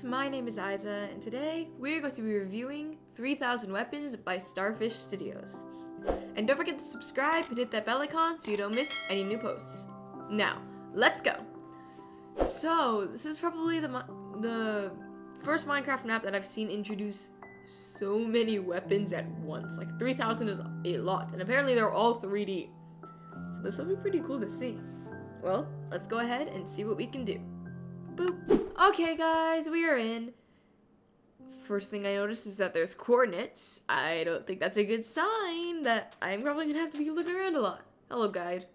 guys, my name is Isa, and today we're going to be reviewing 3000 Weapons by Starfish Studios. And don't forget to subscribe and hit that bell icon so you don't miss any new posts. Now, let's go! So, this is probably the first Minecraft map that I've seen introduce so many weapons at once. Like, 3000 is a lot, and apparently they're all 3D. So this will be pretty cool to see. Well, let's go ahead and see what we can do. Boop. Okay guys, we are in. First thing I noticed is that there's coordinates. I don't think that's a good sign that I'm probably gonna have to be looking around a lot. Hello, guide.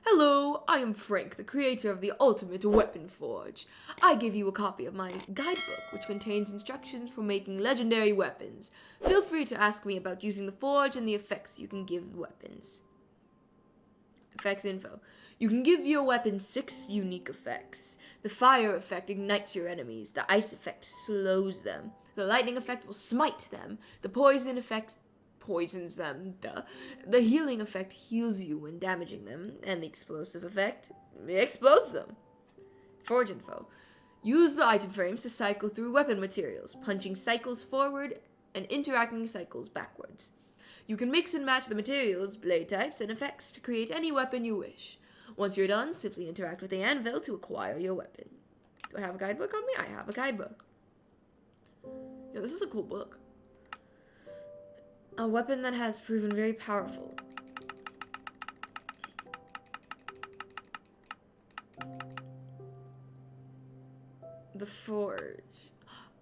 Hello, I am Frank, the creator of the Ultimate Weapon Forge. I give you a copy of my guidebook, which contains instructions for making legendary weapons. Feel free to ask me about using the forge and the effects you can give weapons. Effects info. You can give your weapon 6 unique effects. The fire effect ignites your enemies. The ice effect slows them. The lightning effect will smite them. The poison effect poisons them. Duh. The healing effect heals you when damaging them. And the explosive effect explodes them. Forge info. Use the item frames to cycle through weapon materials, punching cycles forward and interacting cycles backwards. You can mix and match the materials, blade types, and effects to create any weapon you wish. Once you're done, simply interact with the anvil to acquire your weapon. Do I have a guidebook on me? I have a guidebook. Yeah, this is a cool book. A weapon that has proven very powerful. The forge.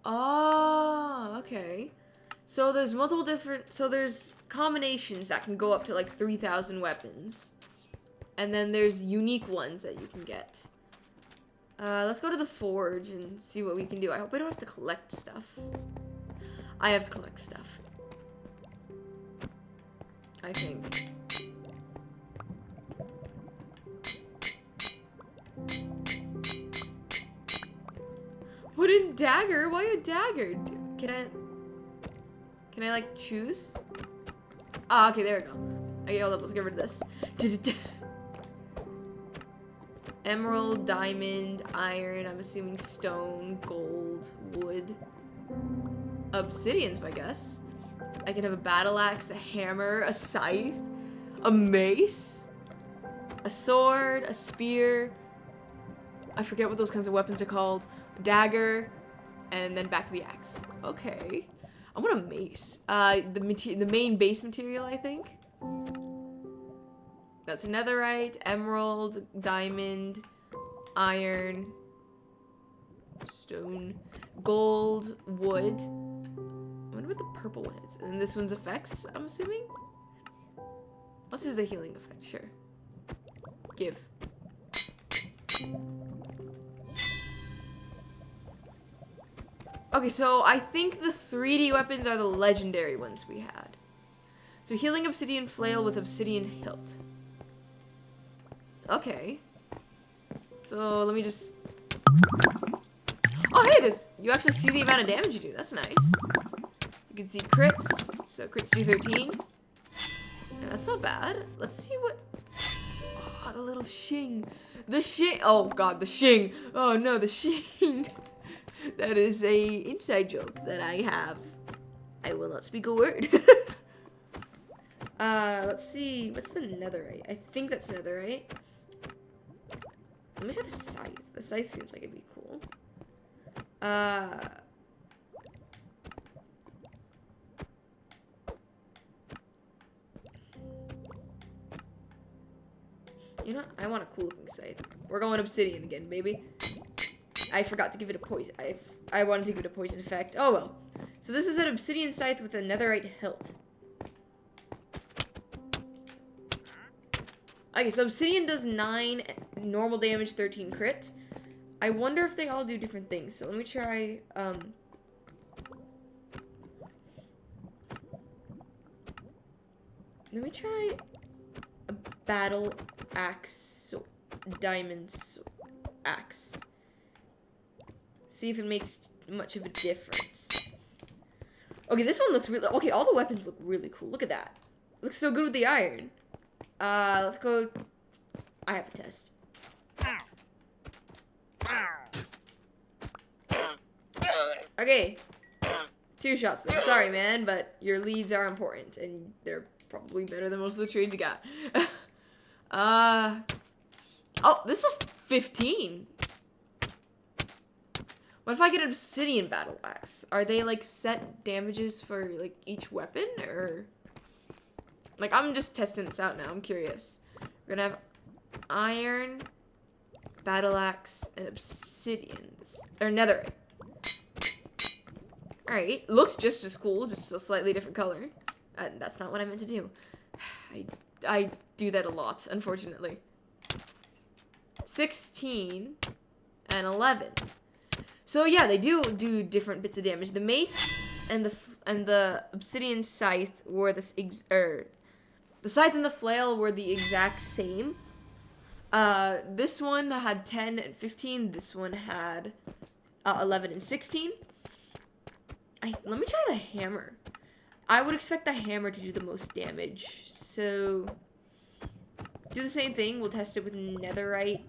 Oh, okay. So there's there's combinations that can go up to like 3000 weapons. And then there's unique ones that you can get. Let's go to the forge and see what we can do. I hope I don't have to collect stuff. I have to collect stuff. I think. Wooden dagger? Why a dagger? Can I like choose? Ah, okay, there we go. Okay, hold up, let's get rid of this. Emerald, diamond, iron, I'm assuming stone, gold, wood. Obsidians, I guess. I can have a battle axe, a hammer, a scythe, a mace, a sword, a spear. I forget what those kinds of weapons are called. A dagger, and then back to the axe. Okay. I want a mace. The main base material, I think. That's netherite, emerald, diamond, iron, stone, gold, wood. I wonder what the purple one is. And this one's effects, I'm assuming? Let's use the healing effect, sure. Give. Okay, so I think the 3D weapons are the legendary ones we had. So healing obsidian flail with obsidian hilt. Okay. So let me just... Oh, hey, you actually see the amount of damage you do. That's nice. You can see crits. So crits do 13. Yeah, that's not bad. Let's see what... Oh, the little shing. The shing. Oh, God, the shing. Oh, no, the shing. That is a inside joke that I have. I will not speak a word. Let's see. What's the netherite? I think that's netherite. Let me try the scythe. The scythe seems like it'd be cool. You know what? I want a cool looking scythe. We're going obsidian again, baby. I forgot to give it a poison. I wanted to give it a poison effect. Oh well. So this is an obsidian scythe with a netherite hilt. Okay, so obsidian does 9 normal damage, 13 crit. I wonder if they all do different things. So let me try, let me try a battle axe, diamond axe. See if it makes much of a difference. Okay, this one looks really, okay, all the weapons look really cool. Look at that. Looks so good with the iron. Let's go. I have a test. Okay. 2 shots then. Sorry, man, but your leads are important, and they're probably better than most of the trades you got. Oh, this was 15. What if I get an obsidian battle axe? Are they like set damages for like each weapon, or like I'm just testing this out now? I'm curious. We're gonna have iron, battle axe, and obsidian or netherite. All right, looks just as cool, just a slightly different color. That's not what I meant to do. I do that a lot, unfortunately. 16 and 11. So yeah, they do different bits of damage. The mace and the obsidian scythe were the scythe and the flail were the exact same. This one had 10 and 15. This one had 11 and 16. Let me try the hammer. I would expect the hammer to do the most damage. So do the same thing. We'll test it with netherite.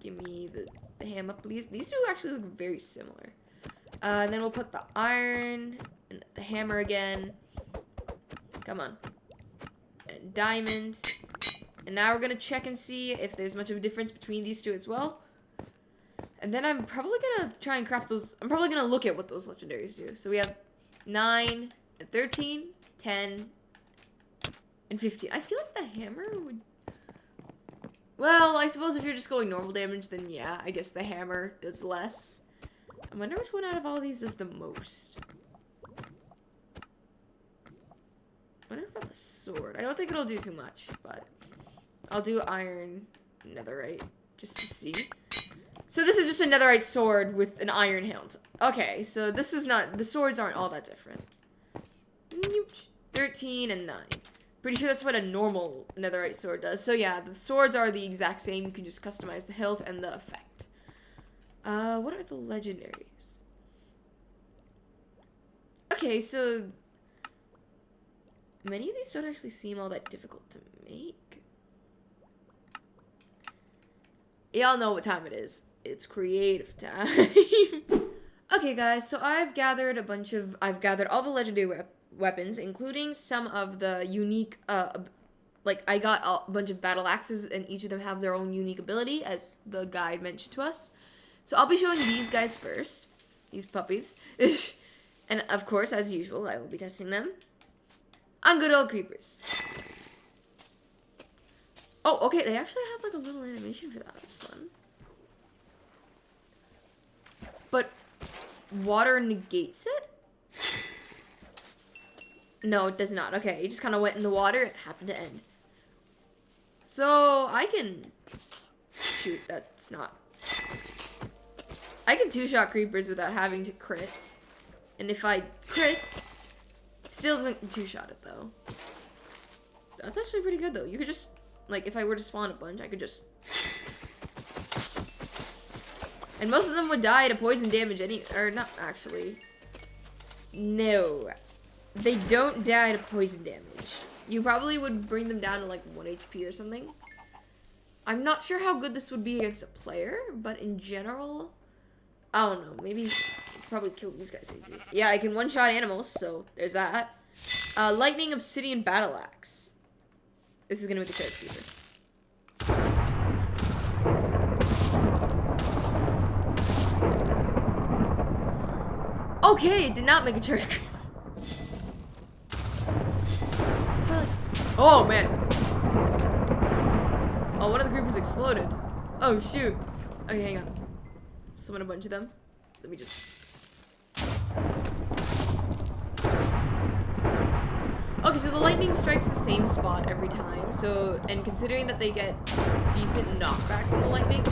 Give me the hammer, please. These two actually look very similar. And then we'll put the iron and the hammer again. Come on. And diamond. And now we're going to check and see if there's much of a difference between these two as well. And then I'm probably going to try and craft those. I'm probably going to look at what those legendaries do. So we have 9 and 13, 10, and 15. I feel like the hammer would... Well, I suppose if you're just going normal damage, then yeah, I guess the hammer does less. I wonder which one out of all of these is the most. I wonder about the sword. I don't think it'll do too much, but I'll do iron netherite just to see. So this is just a netherite sword with an iron hilt. Okay, so this is not... The swords aren't all that different. 13 and 9. Pretty sure that's what a normal netherite sword does. So yeah, the swords are the exact same. You can just customize the hilt and the effect. What are the legendaries? Okay, so many of these don't actually seem all that difficult to make. Y'all know what time it is. It's creative time. Okay, guys, so I've gathered all the legendary weapons, including some of the unique, like, I got a bunch of battle axes, and each of them have their own unique ability, as the guide mentioned to us. So I'll be showing these guys first, these puppies, and of course, as usual, I will be testing them on good old creepers. Oh, okay, they actually have, like, a little animation for that. That's fun. But water negates it? No, it does not. Okay, it just kind of went in the water. It happened to end. So, I can... Shoot, that's not... I can two-shot creepers without having to crit. And if I crit, it still doesn't two-shot it, though. That's actually pretty good, though. You could just... Like, if I were to spawn a bunch, I could just... And most of them would die to poison damage or not actually. No. They don't die to poison damage. You probably would bring them down to like 1 HP or something. I'm not sure how good this would be against a player, but in general, I don't know. Maybe probably kill these guys easy. Yeah, I can one-shot animals, so there's that. Lightning Obsidian Battle Axe. This is gonna be the character keeper. Okay, it did not make a charge creeper. Oh, man. Oh, one of the creepers exploded. Oh, shoot. Okay, hang on. Summon a bunch of them. Let me just... Okay, so the lightning strikes the same spot every time. So, and considering that they get decent knockback from the lightning,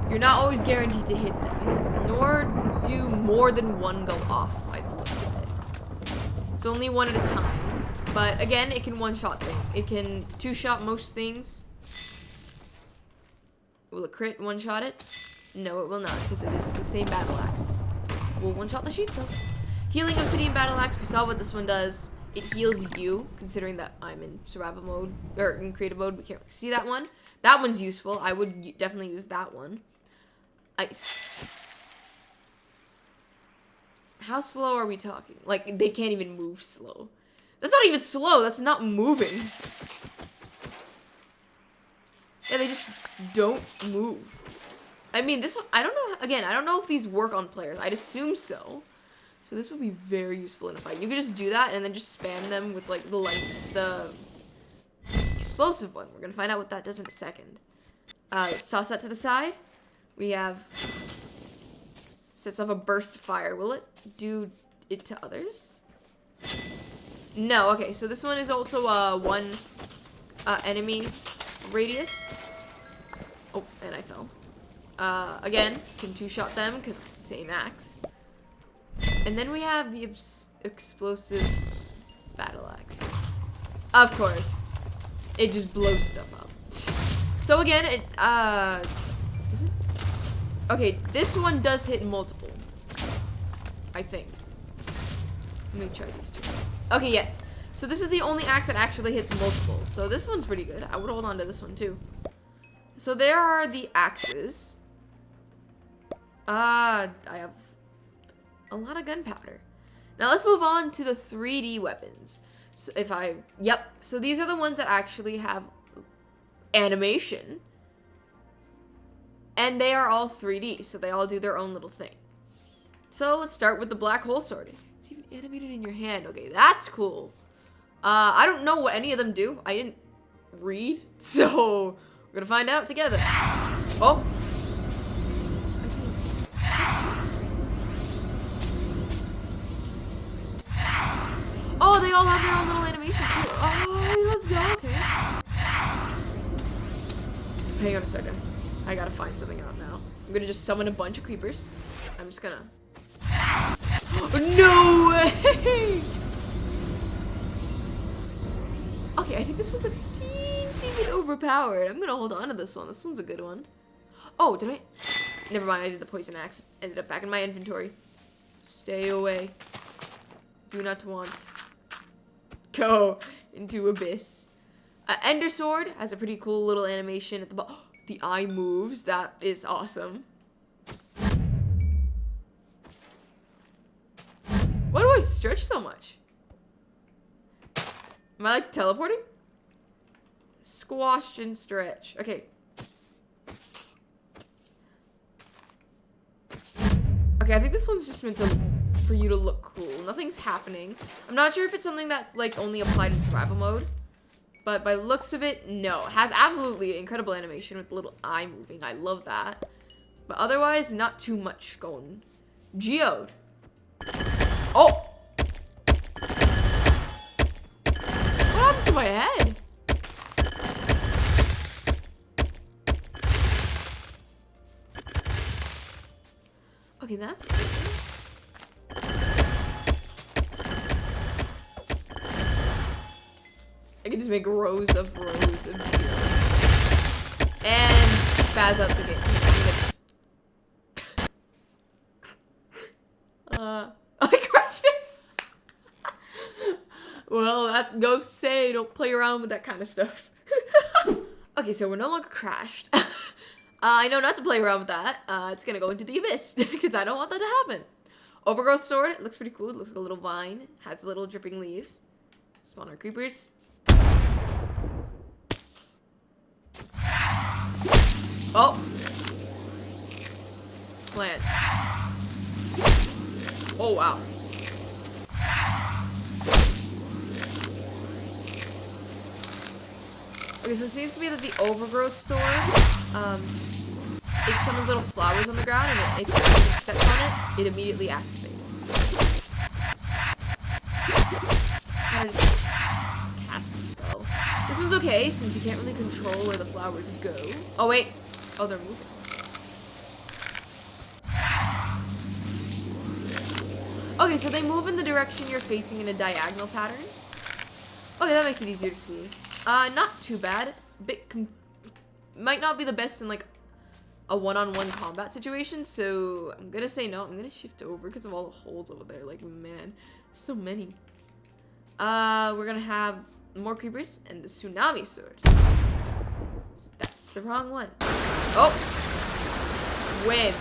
you're not always guaranteed to hit them. Nor do more than one go off by the looks of it. It's only one at a time. But again, it can one-shot things. It can two-shot most things. Will it crit one-shot it? No, it will not, because it is the same battle axe. We'll one-shot the sheep, though. Healing Obsidian Battle Axe, we saw what this one does. It heals you, considering that I'm in survival mode, or in creative mode, we can't really see that one. That one's useful. I would definitely use that one. Ice. How slow are we talking? Like, they can't even move slow. That's not even slow. That's not moving. Yeah, they just don't move. I mean, this one, I don't know. Again, I don't know if these work on players. I'd assume so. So this would be very useful in a fight. You could just do that and then just spam them with like the explosive one. We're gonna find out what that does in a second. Let's toss that to the side. We have sets off a burst of fire. Will it do it to others? No. Okay, so this one is also one enemy radius. Oh, and I fell. Again, can two-shot them because same axe. And then we have the explosive battle axe. Of course, it just blows stuff up. So again, it does it? Okay, this one does hit multiple. I think. Let me try these two. Okay, yes. So this is the only axe that actually hits multiple. So this one's pretty good. I would hold on to this one too. So there are the axes. I have a lot of gunpowder. Now let's move on to the 3D weapons. So so these are the ones that actually have animation. And they are all 3D, so they all do their own little thing. So let's start with the black hole sword. It's even animated in your hand. Okay, that's cool. I don't know what any of them do. I didn't read, so we're gonna find out together. Oh. Oh, they all have their own little animation too. Oh, let's go. Okay. Hang on a second. I gotta find something out now. I'm gonna just summon a bunch of creepers. I'm just gonna. No way! Okay, I think this was a teensy bit overpowered. I'm gonna hold on to this one. This one's a good one. Oh, did I? Never mind. I did the poison axe. Ended up back in my inventory. Stay away. Do not want. Go into abyss. Ender sword has a pretty cool little animation at the bottom. The eye moves. That is awesome. Why do I stretch so much? Am I like teleporting? Squash and stretch. Okay. Okay, I think this one's just meant to for you to look cool. Nothing's happening. I'm not sure if it's something that's like only applied in survival mode. But by the looks of it, no. It has absolutely incredible animation with the little eye moving. I love that. But otherwise, not too much going. Geode. Oh! What happened to my head? Okay, that's good. I can just make rows of geodes. And spaz up the game. I crashed it! Well, that goes to say, don't play around with that kind of stuff. Okay, so we're no longer crashed. I know not to play around with that. It's gonna go into the abyss, because I don't want that to happen. Overgrowth sword, it looks pretty cool. It looks like a little vine. Has little dripping leaves. Spawn our creepers. Oh! Plant. Oh, wow. Okay, so it seems to me that the overgrowth sword, it summons little flowers on the ground, and if someone steps on it, it immediately activates. Kind of just cast a spell. This one's okay, since you can't really control where the flowers go. Oh, wait. Oh, they're moving. Okay, so they move in the direction you're facing in a diagonal pattern. Okay, that makes it easier to see. Not too bad. Might not be the best in like a one-on-one combat situation, so I'm gonna say no. I'm gonna shift over because of all the holes over there. Like, man, so many. We're gonna have more creepers and the tsunami sword. That's the wrong one. Oh! win.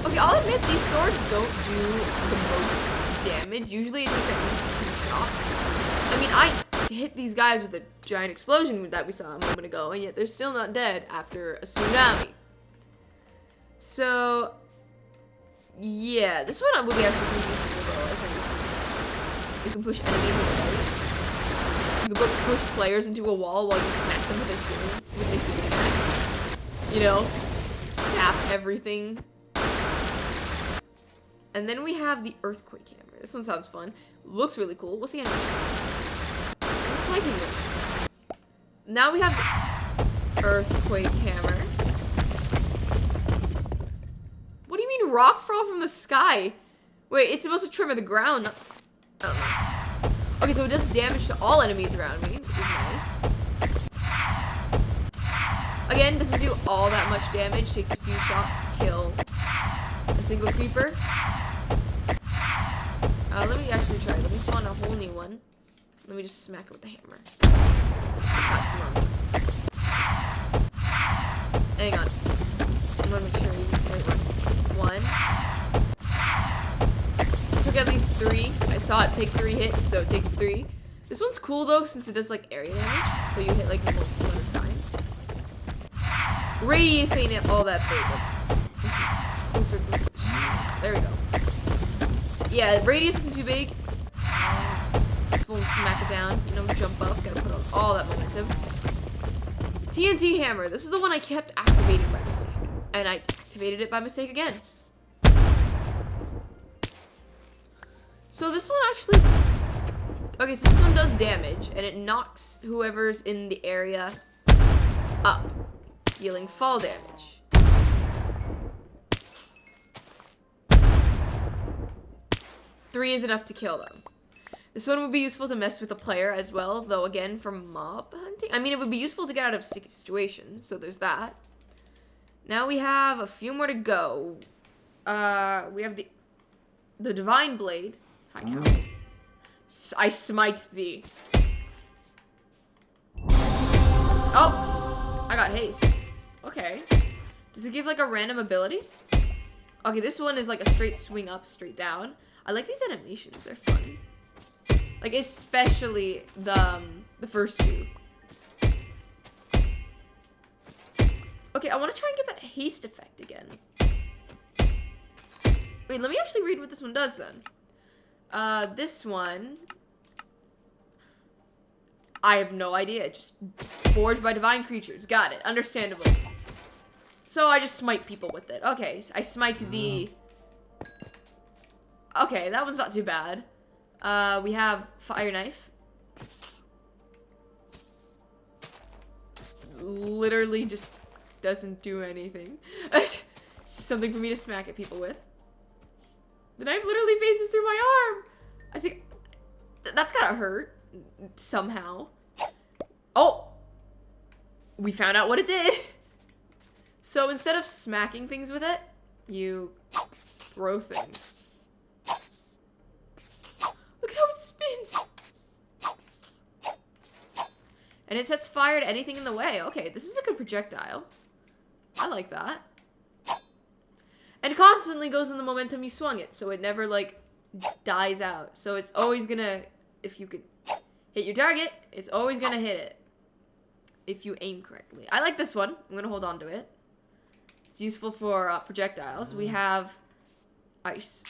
Okay, I'll admit these swords don't do the most damage. Usually it takes at least 2 shots. I mean, I hit these guys with a giant explosion that we saw a moment ago, and yet they're still not dead after a tsunami. So, yeah, this one will be actually pretty useful though, I think. You can push enemies away. You can push players into a wall while you smack them with a healing axe. You know, sap everything. And then we have the earthquake hammer. This one sounds fun. Looks really cool. What's the animation? Swiping motion. Now we have the earthquake hammer. What do you mean rocks fall from the sky? Wait, it's supposed to tremor the ground. Okay, so it does damage to all enemies around me, which is nice. Again, doesn't do all that much damage. Takes a few shots to kill a single creeper. Let me actually try. Let me spawn a whole new one. Let me just smack it with the hammer. That's the wrong one. Hang on. I'm gonna make sure you use the right one. Took at least 3. I saw it take 3 hits, so it takes 3. This one's cool though, since it does like area damage, so you hit like multiple at a time. Radius ain't all that big. Closer. There we go. Yeah, radius isn't too big. Full smack it down. You know, jump up. Gotta put on all that momentum. TNT hammer. This is the one I kept activating by mistake. And I activated it by mistake again. So this one actually... Okay, so this one does damage. And it knocks whoever's in the area up. Dealing fall damage. Three is enough to kill them. This one would be useful to mess with a player as well, though again, for mob hunting. I mean, it would be useful to get out of sticky situations, so there's that. Now we have a few more to go. We have the Divine Blade. High count. I smite thee. Oh! I got haste. Okay. Does it give like a random ability? Okay, this one is like a straight swing up, straight down. I like these animations, they're fun. Like, especially the first 2. Okay, I want to try and get that haste effect again. Wait, let me actually read what this one does then. This one... I have no idea. Just forged by divine creatures. Got it. Understandable. So I just smite people with it. Okay, I smite the... Okay, that one's not too bad. We have fire knife. Literally just doesn't do anything. It's just something for me to smack at people with. The knife literally phases through my arm. I think that's gotta hurt somehow. Oh, we found out what it did. So instead of smacking things with it, you throw things. Look at how it spins. And it sets fire to anything in the way. Okay, this is a good projectile. I like that. And it constantly goes in the momentum you swung it, so it never, like, dies out. So it's always gonna, if you could hit your target, it's always gonna hit it. If you aim correctly. I like this one. I'm gonna hold on to it. It's useful for projectiles. We have ice.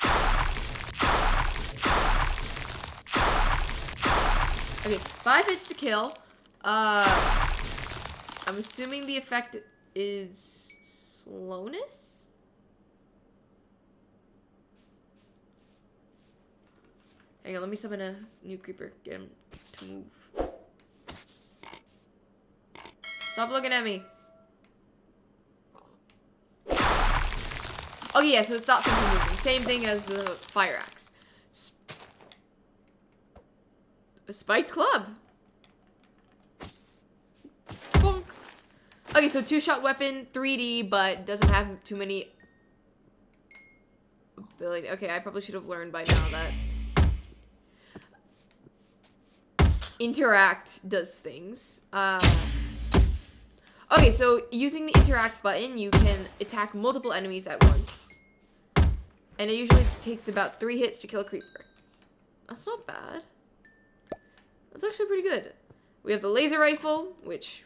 Okay, 5 hits to kill. I'm assuming the effect is slowness? Hang on, let me summon a new creeper. Get him to move. Stop looking at me. Okay, yeah, so it stops him from moving. Same thing as the fire axe. A spiked club. Bonk. Okay, so 2-shot weapon, 3D, but doesn't have too many ability. Okay, I probably should have learned by now that interact does things. Okay, so using the interact button, you can attack multiple enemies at once. And it usually takes about 3 hits to kill a creeper. That's not bad. That's actually pretty good. We have the laser rifle, which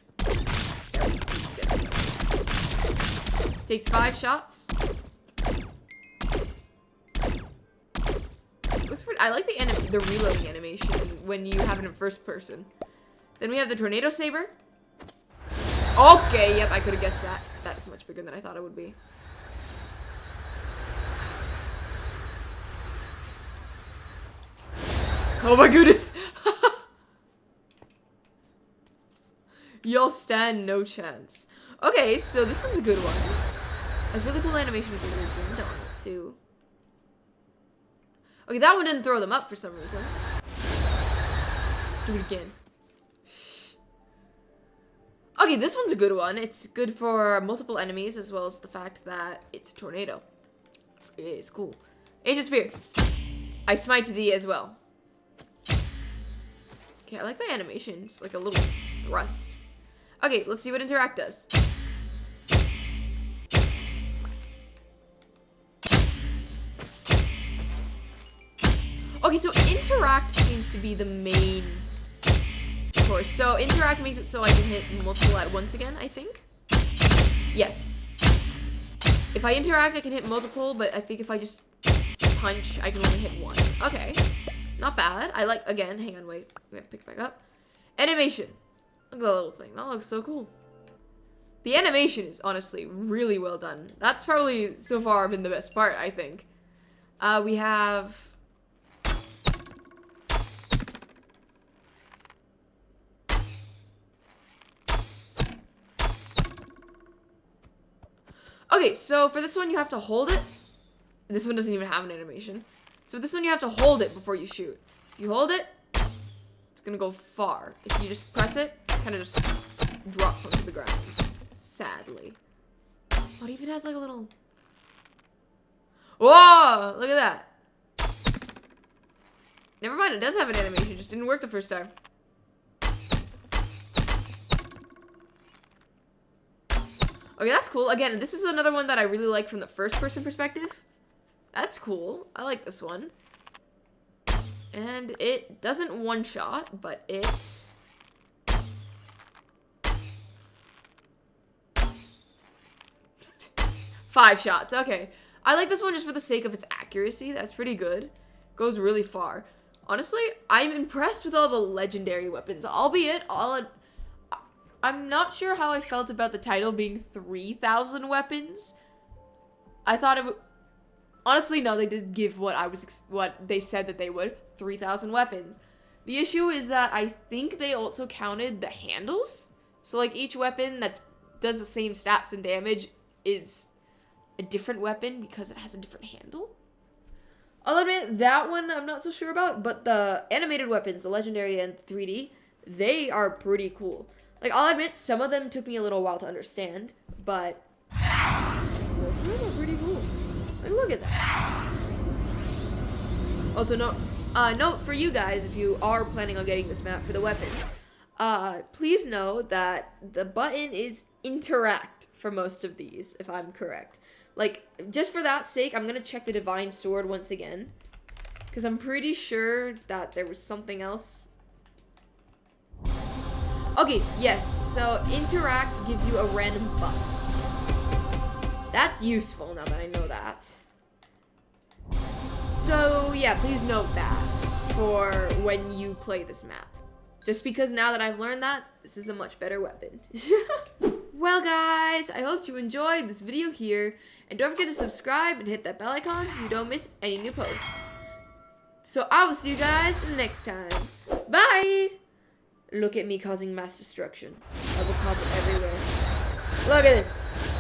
takes 5 shots. Looks pretty, I like the reloading animation when you have it in first person. Then we have the tornado saber. Okay, yep, I could have guessed that. That's much bigger than I thought it would be. Oh my goodness! Y'all stand no chance. Okay, so this one's a good one. That's really cool animation with the weird wind on it, too. Okay, that one didn't throw them up for some reason. Let's do it again. Okay, this one's a good one. It's good for multiple enemies, as well as the fact that it's a tornado. It is cool. Ancient Spear. I smite thee as well. Okay, I like the animation. It's like a little thrust. Okay, let's see what interact does. Okay, so interact seems to be the main course. So interact makes it so I can hit multiple at once again, I think. Yes. If I interact, I can hit multiple, but I think if I just punch, I can only hit one. Okay. Not bad. I like, again, hang on, wait. I'm gonna pick it back up. Animation. Look at that little thing. That looks so cool. The animation is honestly really well done. That's probably, so far, been the best part, I think. We have... Okay, so for this one, you have to hold it. This one doesn't even have an animation. So this one, you have to hold it before you shoot. If you hold it, it's gonna go far. If you just press it, it kind of just drops onto the ground. Sadly. Oh, it even has like a little... Whoa! Look at that. Never mind, it does have an animation. It just didn't work the first time. Okay, that's cool. Again, this is another one that I really like from the first-person perspective. That's cool. I like this one. And it doesn't one-shot, but it... Five shots. Okay. I like this one just for the sake of its accuracy. That's pretty good. Goes really far. Honestly, I'm impressed with all the legendary weapons. Albeit, I'm not sure how I felt about the title being 3,000 weapons. I thought it would... Honestly, no, they did give what they said that they would. 3,000 weapons. The issue is that I think they also counted the handles. So, like, each weapon that does the same stats and damage is a different weapon because it has a different handle. I'll admit, that one I'm not so sure about, but the animated weapons, the legendary and 3D, they are pretty cool. Like, I'll admit, some of them took me a little while to understand, but most of them are pretty cool. Like, look at that. Also, note for you guys, if you are planning on getting this map for the weapons, please know that the button is interact for most of these, if I'm correct. Like, just for that sake, I'm gonna check the Divine Sword once again, because I'm pretty sure that there was something else. Okay, yes, so interact gives you a random buff. That's useful now that I know that. So, yeah, please note that for when you play this map. Just because now that I've learned that, this is a much better weapon. Well, guys, I hope you enjoyed this video here. And don't forget to subscribe and hit that bell icon so you don't miss any new posts. So I will see you guys next time. Bye! Look at me causing mass destruction. I will cause it everywhere. Look at this.